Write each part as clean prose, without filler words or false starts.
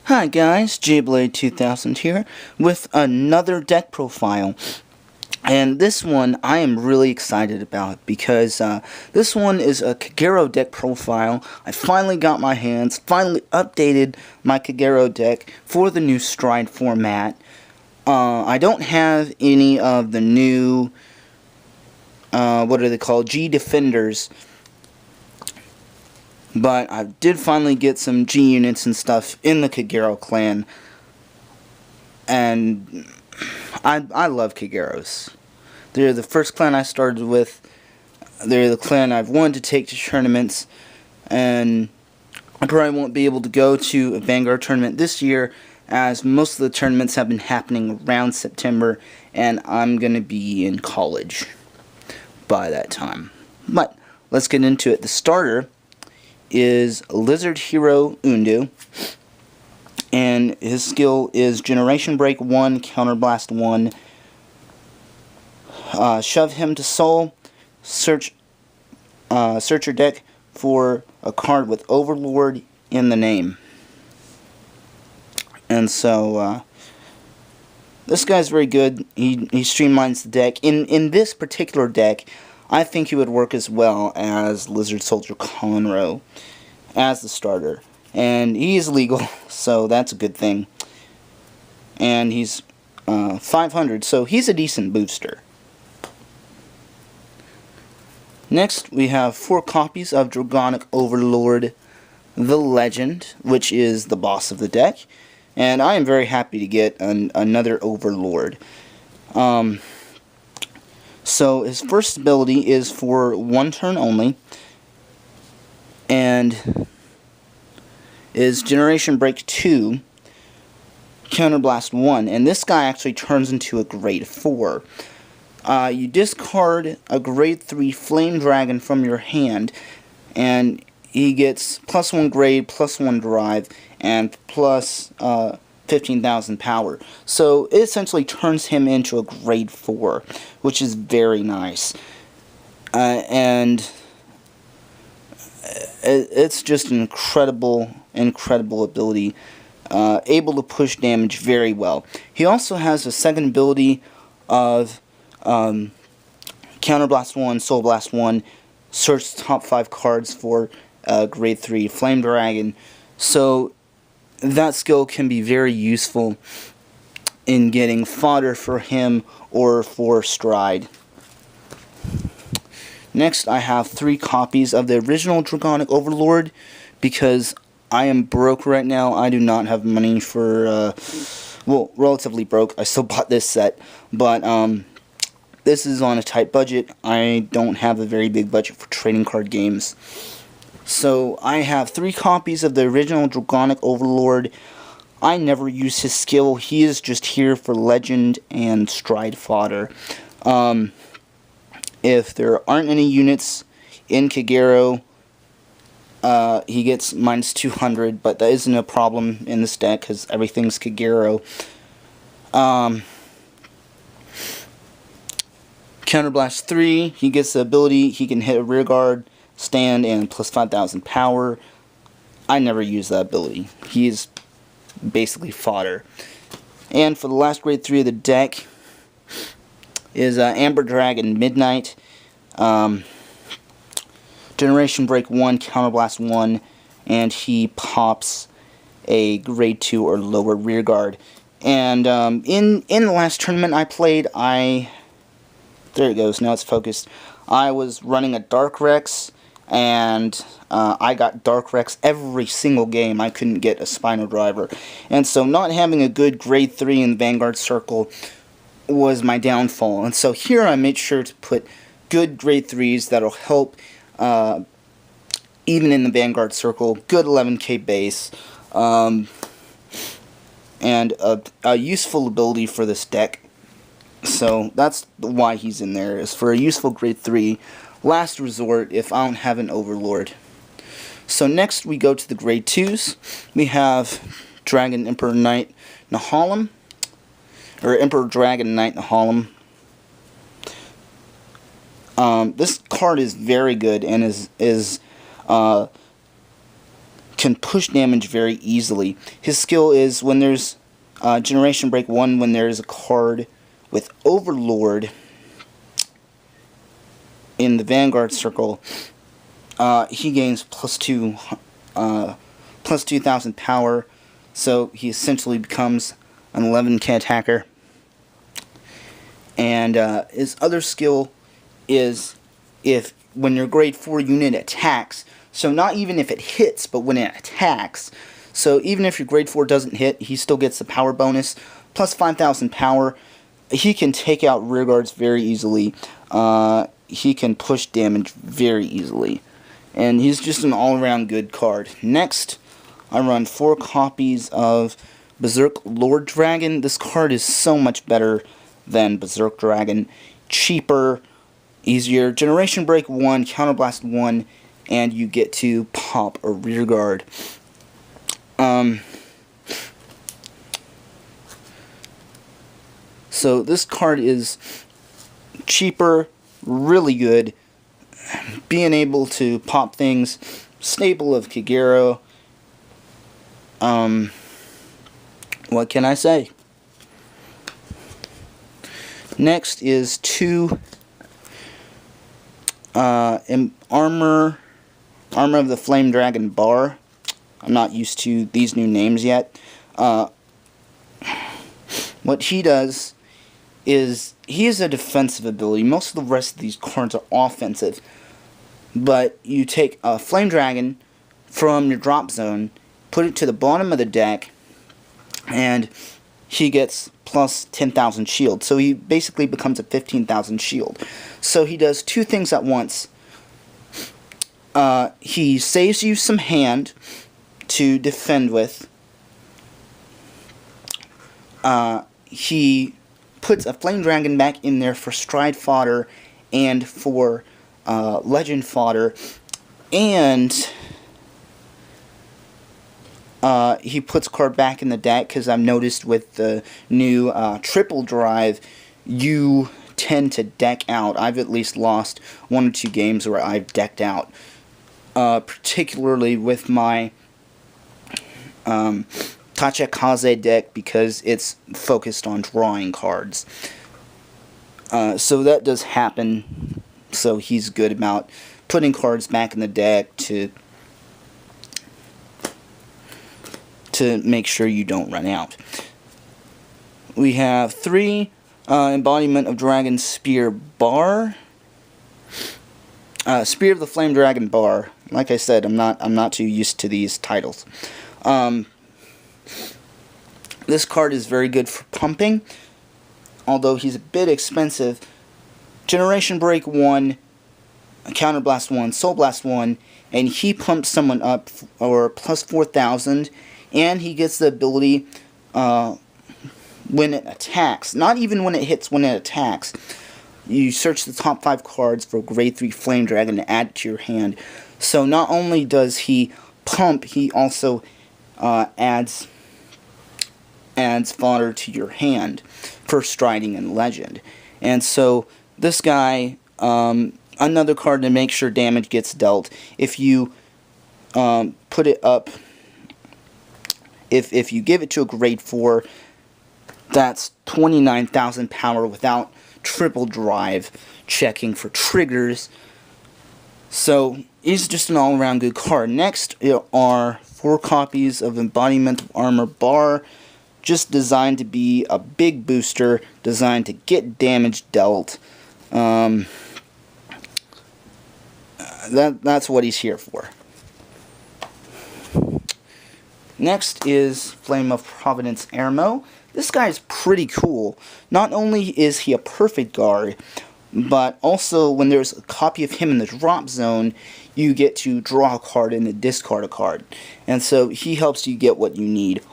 Hi guys, Jayblade2000 here with another deck profile. And this one I am really excited about because this one is a Kagero deck profile. I finally got my hands, finally updated my Kagero deck for the new Stride format. I don't have any of the new, what are they called, G Defenders. But I did finally get some G units and stuff in the Kagero clan. And I love Kageros. They're the first clan I started with. They're the clan I've wanted to take to tournaments. And I probably won't be able to go to a Vanguard tournament this year, as most of the tournaments have been happening around September. And I'm going to be in college by that time. But let's get into it. The starter is Lizard Hero Undu, and his skill is Generation Break 1, Counterblast 1, shove him to soul, search your deck for a card with Overlord in the name. And so this guy's very good. He streamlines the deck. In this particular deck, I think he would work as well as Lizard Soldier Conroe as the starter. And he's legal, so that's a good thing. And he's 500, so he's a decent booster. Next, we have 4 copies of Dragonic Overlord The Legend, which is the boss of the deck. And I am very happy to get another Overlord. So his first ability is for 1 turn only, and is Generation Break 2, Counterblast 1, and this guy actually turns into a Grade 4. You discard a Grade 3 Flame Dragon from your hand, and he gets +1 grade, +1 drive, and plus 15,000 power. So it essentially turns him into a Grade 4, which is very nice. And it's just an incredible ability. Able to push damage very well. He also has a second ability of Counterblast 1, Soul Blast 1, search the top 5 cards for Grade 3 Flame Dragon. So that skill can be very useful in getting fodder for him or for Stride. Next, I have 3 copies of the original Dragonic Overlord, because I am broke right now. I do not have money for, well, relatively broke. I still bought this set, but this is on a tight budget. I don't have a very big budget for trading card games. So I have 3 copies of the original Dragonic Overlord. I never use his skill. He is just here for Legend and Stride fodder. If there aren't any units in Kagero, he gets -200, but that isn't a problem in this deck because everything's Kagero. Counterblast 3, he gets the ability, he can hit a rear guard, stand, and plus 5,000 power. I never use that ability. He is basically fodder. And for the last Grade 3 of the deck is Amber Dragon Midnight. Generation Break 1, Counterblast 1, and he pops a Grade 2 or lower rear guard. And in the last tournament I played, there it goes, now it's focused. I was running a Dark Rex, and I got Dark Rex every single game. I couldn't get a Spino Driver. And so not having a good Grade 3 in the Vanguard Circle was my downfall. And so here I made sure to put good Grade 3s that'll help even in the Vanguard Circle. Good 11k base. And a useful ability for this deck. So that's why he's in there, is for a useful Grade 3. Last resort if I don't have an Overlord. So next we go to the Grade 2s. We have Dragon Emperor Knight Nahalem, or Emperor Dragon Knight Nahalem. This card is very good and is can push damage very easily. His skill is when there's Generation Break 1, when there's a card with Overlord in the Vanguard circle, he gains plus 2,000 power, so he essentially becomes an 11k attacker. And his other skill is when your grade 4 unit attacks, so not even if it hits, but when it attacks. So even if your grade 4 doesn't hit, he still gets the power bonus, plus 5,000 power. He can take out rear guards very easily. He can push damage very easily. And he's just an all-around good card. Next, I run 4 copies of Berserk Lord Dragon. This card is so much better than Berserk Dragon. Cheaper, easier. Generation Break 1, Counterblast 1, and you get to pop a rear guard. So this card is cheaper, really good. Being able to pop things, staple of Kagero. What can I say? Next is 2 Armor of the Flame Dragon Bar. I'm not used to these new names yet. What he does is he has a defensive ability. Most of the rest of these cards are offensive. But you take a Flame Dragon from your drop zone, put it to the bottom of the deck, and he gets plus 10,000 shield. So he basically becomes a 15,000 shield. So he does 2 things at once. He saves you some hand to defend with. He puts a Flame Dragon back in there for Stride fodder and for Legend fodder. And he puts card back in the deck, because I've noticed with the new triple drive, you tend to deck out. I've at least lost 1 or 2 games where I've decked out. Particularly with my Tachikaze deck, because it's focused on drawing cards. So that does happen. So he's good about putting cards back in the deck to make sure you don't run out. We have 3 Embodiment of Dragon Spear Bar. Spear of the Flame Dragon Bar. Like I said, I'm not too used to these titles. This card is very good for pumping, although he's a bit expensive. Generation Break 1, Counterblast 1, Soul Blast 1, and he pumps someone up or plus 4,000, and he gets the ability when it attacks. Not even when it hits, when it attacks. You search the top 5 cards for grade 3 Flame Dragon and add it to your hand. So not only does he pump, he also adds fodder to your hand for Striding and Legend. And so this guy, another card to make sure damage gets dealt. If you put it up, if you give it to a grade 4, that's 29,000 power without triple drive checking for triggers. So he's just an all-around good card. Next are 4 copies of Embodiment of Armor Bar, just designed to be a big booster, designed to get damage dealt. That's what he's here for. Next is Flame of Providence Ermo. This guy is pretty cool. Not only is he a perfect guard, but also when there's a copy of him in the drop zone, you get to draw a card and then discard a card. And so he helps you get what you need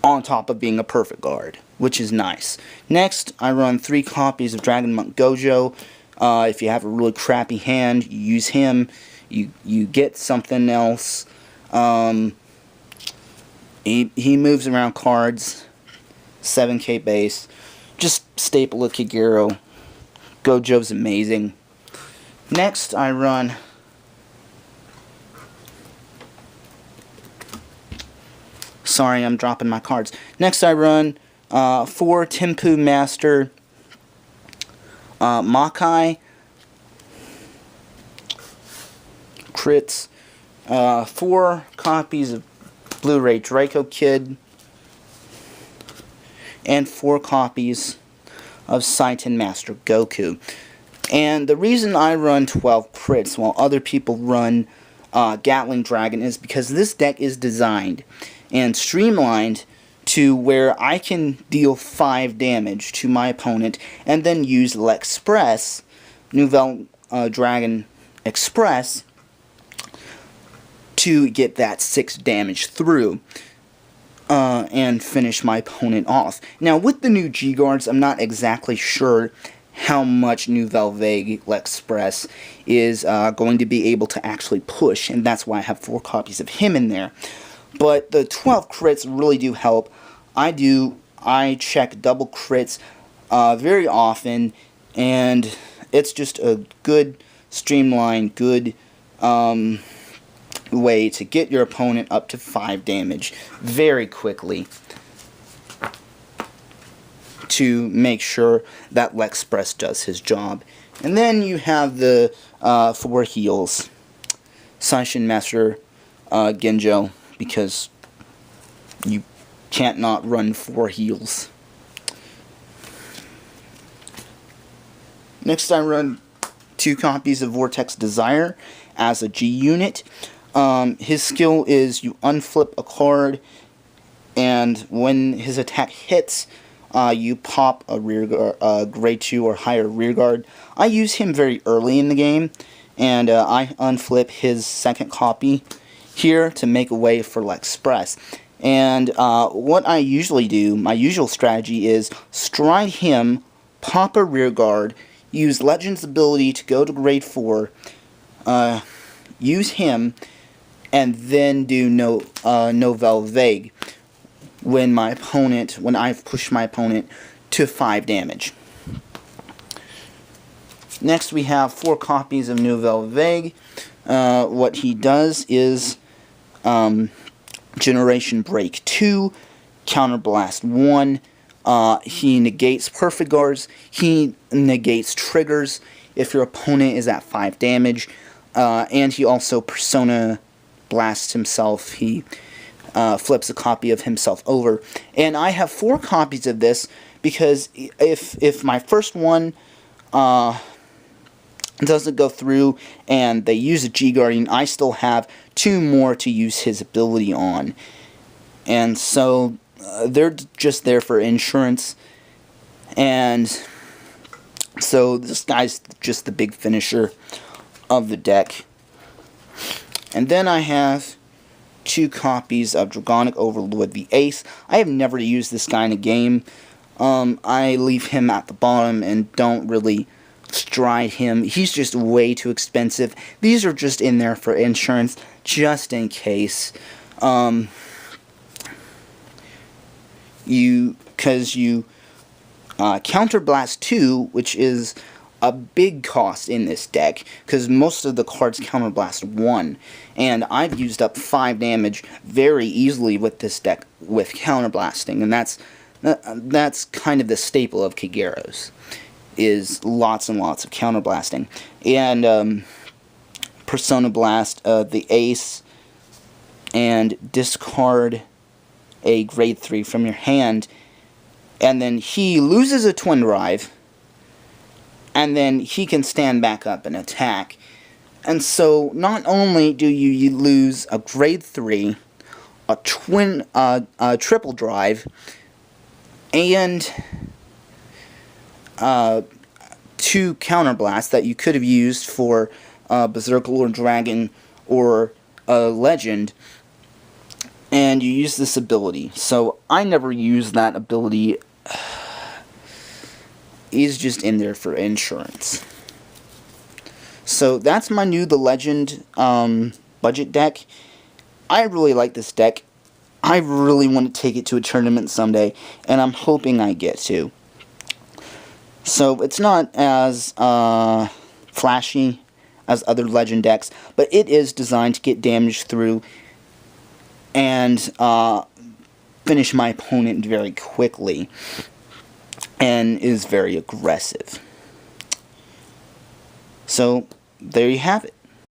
on top of being a perfect guard, which is nice. Next, I run 3 copies of Dragon Monk Gojo. If you have a really crappy hand, you use him. You get something else. He moves around cards. 7k base. Just staple of Kagero. Gojo's amazing. Next, I run Sorry, I'm dropping my cards. Next I run 4 Tempu Master Makai crits, 4 copies of Blu-ray Draco Kid, and 4 copies of Saitan Master Goku. And the reason I run 12 crits while other people run Gatling Dragon is because this deck is designed and streamlined to where I can deal 5 damage to my opponent and then use L'Express, Nouvelle Dragon Express, to get that 6 damage through and finish my opponent off. Now with the new G-Guards, I'm not exactly sure how much Nouvelle Vague L'Express is going to be able to actually push, and that's why I have 4 copies of him in there. But the 12 crits really do help. I check double crits very often, and it's just a good, streamlined, good way to get your opponent up to 5 damage very quickly to make sure that L'Express does his job. And then you have the 4 heals. Saitan Master Genjo, because you can't not run 4 heals. Next I run 2 copies of Vortex Desire as a G unit. His skill is you unflip a card, and when his attack hits, you pop a rear guard, grade 2 or higher rear guard. I use him very early in the game, and I unflip his second copy here to make a way for L'Express. And what I usually do, my usual strategy is stride him, pop a rear guard, use Legend's ability to go to grade 4, use him, and then do Nouvelle Vague when I've pushed my opponent to 5 damage. Next we have 4 copies of Nouvelle Vague. What he does is Generation Break 2, Counterblast 1, he negates Perfect Guards, he negates triggers if your opponent is at 5 damage, and he also Persona blasts himself. He flips a copy of himself over. And I have 4 copies of this because if my first one doesn't go through and they use a G-Guardian, I still have 2 more to use his ability on. And so they're just there for insurance. And so this guy's just the big finisher of the deck. And then I have 2 copies of Dragonic Overlord the Ace. I have never used this guy in a game. I leave him at the bottom and don't really stride him. He's just way too expensive. These are just in there for insurance, just in case. Because you Counterblast 2, which is a big cost in this deck, because most of the cards Counterblast 1, and I've used up 5 damage very easily with this deck with Counterblasting, and that's kind of the staple of Kagero's, is lots and lots of Counterblasting. And Persona Blast the Ace, and discard a grade 3 from your hand, and then he loses a Twin Drive, and then he can stand back up and attack. And so not only do you lose a grade 3, a triple drive, and 2 counterblasts that you could have used for Berserker Lord Dragon or Legend, and you use this ability. So I never use that ability. He's just in there for insurance. So that's my new The Legend budget deck. I really like this deck. I really want to take it to a tournament someday, and I'm hoping I get to. So it's not as flashy as other Legend decks, but it is designed to get damage through and finish my opponent very quickly and is very aggressive. So there you have it.